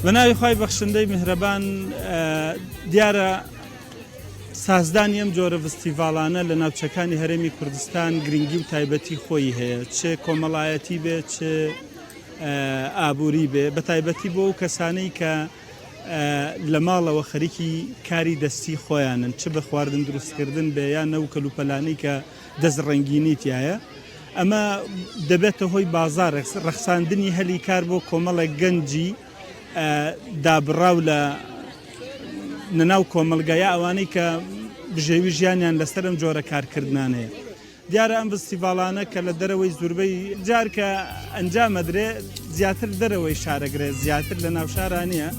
بەناوی خی بەخشندەی میهرەبان دیارە سازدانی ئەم جۆرە فستیڤالانە لە ناوچەکانی هەرێمی کوردستان گرنگی و تایبەتی خۆی هەیە، چ کۆمەڵایەتی بێ چ ئابووری بێ، بە تایبەتی بۆ ئەو کەسانەی کە لە ماڵەوە خەریکی کاری دەستی خۆیانن، چ بە خواردن دروستکردن بێ یان نەو کەلوپەلانەی کە دەست ڕەنگینی تایە. ئەمە دەبێتە هۆی بازار ڕەخساندنی هەلی کار بۆ کۆمەڵێک گەنجی دابڕاو لە نەناو کۆمەلگایە ئەوانەی کە بژێوی ژیانیان لەسەر ئەم جۆرە کارکردانەیە. دیارە ئەم فستیڤالانە کە لە دەرەوەی زوربەی جار کە ئەنجامەدرێ زیاتر دەرەوەی شارەگرێت، زیاتر لە ناو شارانیە.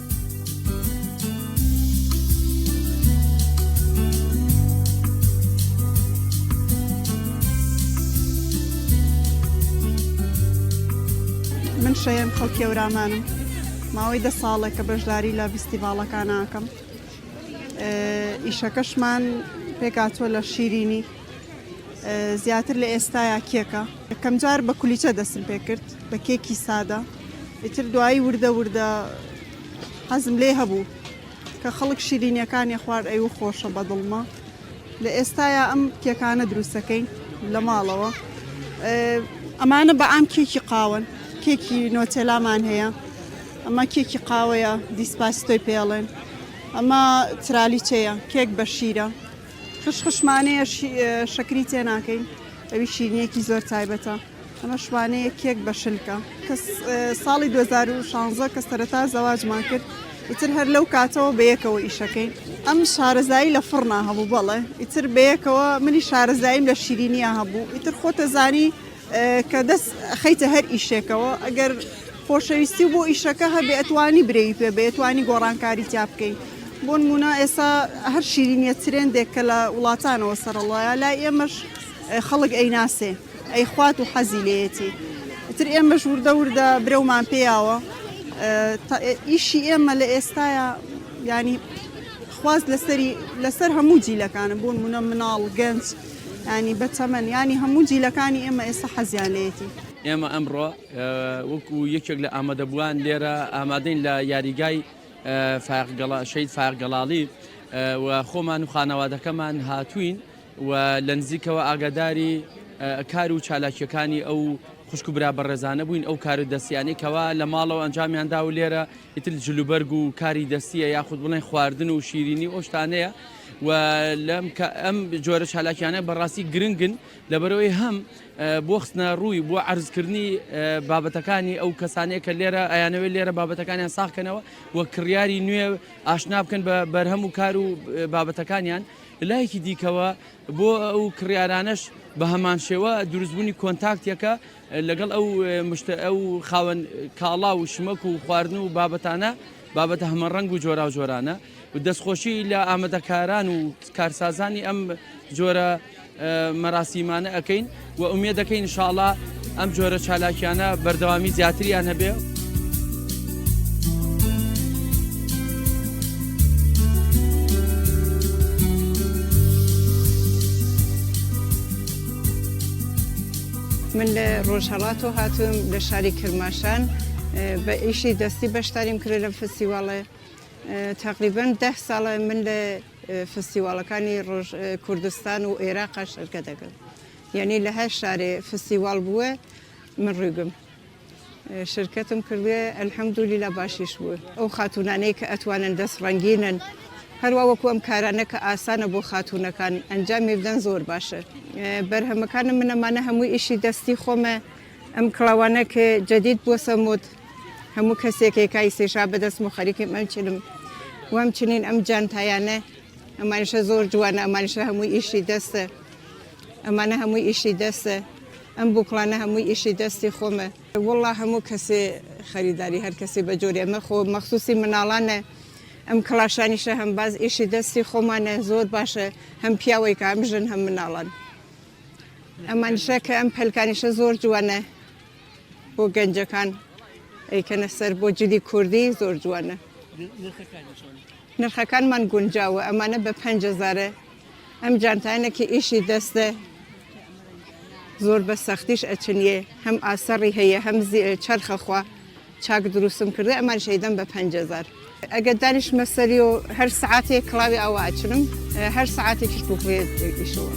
من شەیەم خەڵکی ئەورامانم، ماوەی 10 ساڵێک کە بەشداری لە فستیڤالەکان ناکەم. ئیشەکەشمان پێکاتوە لە شیرینی، زیاتر لە ئێستایا کێکە. یەکەم جار بە کولیچە دەستم پێ کرد، بە کێکی سادە. ئیتر دوایی وردە وردە حەزم لێ هەبوو کە خەڵک شیرینیەکانی خوارد ئەی و خۆشە بە دڵمە. لە ئێستایا ئەم کێکانە دروستەکەین لە ماڵەوە. ئەمانە بە ئام کێکی قاون، کێکی نۆتێلامان هەیە، ئەمە کێکی قاوەیە دیسپاستۆی پێڵێن، ئەمە ترالیچەیە، کێک بە شیرە. خشخشمانەیە شەکری تێ ناکەین، ئەوی شیرینیەکی زۆر تایبەتە. ئەمە شوانەیە کێک بە شلکە کە ساڵی 2016 کە سەرەتا زەواجمان کرد، ئیتر هەر لەو کاتەوە بەیەکەوە ئیشەکەین. ئەم شارەزایی لە فڕنا هەبوو بەڵێ، ئیتر بەیەکەوە منی شارەزاییم لە شیرینیە هەبوو. ئیتر خۆتە زانی کە دەست خەیتە هەر ئیشێکەوە، ئەگەر خۆشەویستی بۆ ئیشەکە هەبێ ئەتوانی برێوی پێ بێ، ئەتوانی گۆڕانکاری تیا بکەین. بۆ نمونە ئێستا هەر شیرینیە ترێندێک کە لە وڵاتانەوە سەرەڵایە لای ئێمەش خەڵک ئەیناسێ، ئەی خوات و حەزی لێیەتی. ئیتر ئێمەش وردە وردە برەومان پێیاوە ئیشی ئێمە لە ئێستاە ینی خواست لەسەر هەموو جیلەکانە، بۆ نمونە مناڵ گەنج ینی بەتەمەن ینی هەموو جیلەکانی ئێمە ئێستا حەزیان لێیەتی. ئێمە ئەمڕۆ وەکو یەکێک لە ئامادەبووان لێرە ئامادەین لە یاریگای شەید فایقگەڵاڵی و خۆمان و خانەوادەکەمان هاتوین و لە نزیکەوە ئاگاداری کار و چالاکیەکانی ئەو خوشک و برا بەڕێزانە بووین، ئەو کار و دەستیانەی کەوا لە ماڵەوە ئەنجامیاندا و لێرە ئیتر جلوبەرگ و کاری دەستیە یاخود بڵێن خواردن و شیرینی ئەو شتانەیە و ئەم جۆرە چالاکیانە بەڕاستی گرنگن لەبەرەوەی هەم بۆ خستنە ڕووی بۆ عەرزکردنی بابەتەکانی ئەو کەسانەیە کە لێرە ئەیانەوەی لێرە بابەتەکانیان ساخکەنەوە و کڕیاری نوێ ئاشنا بکەن بە بەرهەم و کار و بابەتەکانیان. لایەکی دیکەوە بۆ ئەو کڕیارانەش بە هەمان شێوە دروستبوونی کۆنتاکتێکە لەگەڵ ئەو خاوەن کاڵا و شمەک و خواردن و بابەتانە، بابەتە هەمەڕەنگ و جۆرا و جۆرانە و دەستخۆشی لە ئامادەکاران و کارسازانی ئەم جۆرە مەراسیمانە ئەەکەین و ئومێد دەکەین ئینشاڵڵا ئەم جۆرە چالاکیانە بەردەوامی زیاتریان هەبێ. من لە ڕۆژهەڵاتەوە هاتووم لە شاری کرماشان بە ئیشی دەستی بەشداریم کرد لە فستیڤالە. تقریباً 10 ساڵە من لە فستیڤالەکانی کوردستان و عێراقا شەرکە دەکەم، یعنی لە هەر شارێ فستیڤال بووە من ڕووگم شرکەتم کردوێ، ئەلحەمدولیلا باشیش بووە. ئەو خاتونانەی کە ئەتوانن دەست ڕەنگینن، هەروە وەکو ئەم کارانە کە ئاسانە بۆ خاتونەکان ئەنجامی بدەن زۆر باشە. بەرهەمەکانم منەمانە هەمووی ئیشی دەستی خۆمە. ئەم کڵاوانە کە جەدید بۆ سەموت هەموو کەسێکێکای سێشا بەدەستم و خەریکم ئەم چنم وەم چنین ئەم جانتایانە ئەمانیشە زۆر جوانە، ئەمانیشە هەمووی ئیشی دەستە، ئەمانە هەمووی ئیشی دەستە، ئەم بوکڵانە هەمووی ئیشی دەستی خۆمە. وەڵڵا هەموو کەسێ خەریداری هەر کەسی بە جۆری ئەمە خۆ مەخسوسی مناڵانە. ئەم کڵاشانیشە هەم باز ئیشی دەستی خۆمانە زۆر باشە، هەم پیاوەی کە ئەم ژن هەم مناڵان. ئەمانیشە کە ئەم پەلکانیشە زۆر جوانە بۆ گەنجەکان ئەیکەنە سەر بۆ جلی کوردی زۆر جوانە. نرخەکانمان گونجاوە، ئەمانە بە 5,000. ئەم جانتانێکی ئیشی دەستە زۆر بە سەختیش ئەچنیێ، هەم ئاسەڕی هەیە هەم چەرخەخوا چاک دروستم کرده ئەمان شەیدەم بە 5,000 ئەگەر دانیش مەسەری و هەر سعاتێک کڵاوی ئەوە ئاچنم هەر سعاتێکیش بۆ بێت ئیشەوە